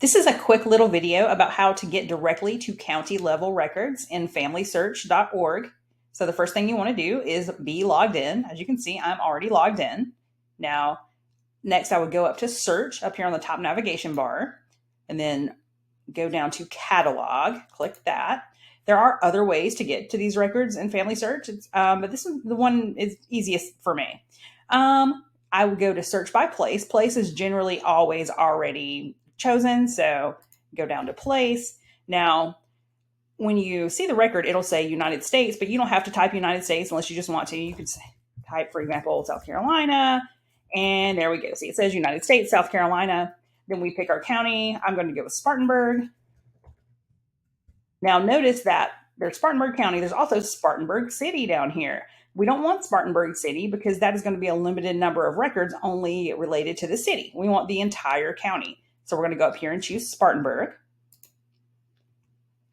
This is a quick little video about how to get directly to county level records in FamilySearch.org. So the first thing you want to do is be logged in. As you can see, I'm already logged in. Now, next I would go up to search up here on the top navigation bar and then go down to catalog, click that. There are other ways to get to these records in FamilySearch, but this is the one is easiest for me. I would go to search by place. Place is generally always already chosen, so go down to place. Now, when you see the record, it'll say United States, but you don't have to type United States unless you just want to. You could type, for example, South Carolina, and there we go. See, it says United States, South Carolina. Then we pick our county. I'm going to go with Spartanburg. Now, notice that there's Spartanburg County. There's also Spartanburg City down here. We don't want Spartanburg City because that is going to be a limited number of records only related to the city. We want the entire county. So we're going to go up here and choose Spartanburg.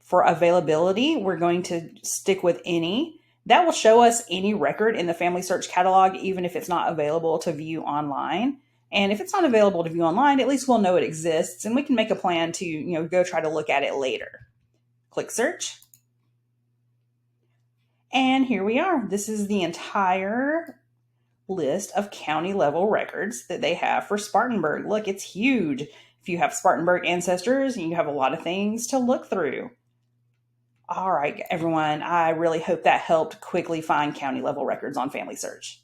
For availability, we're going to stick with any. That will show us any record in the FamilySearch catalog, even if it's not available to view online. And if it's not available to view online, at least we'll know it exists and we can make a plan to, go try to look at it later. Click search. And here we are. This is the entire list of county level records that they have for Spartanburg. Look, it's huge. If you have Spartanburg ancestors, you have a lot of things to look through. All right, everyone, I really hope that helped quickly find county level records on FamilySearch.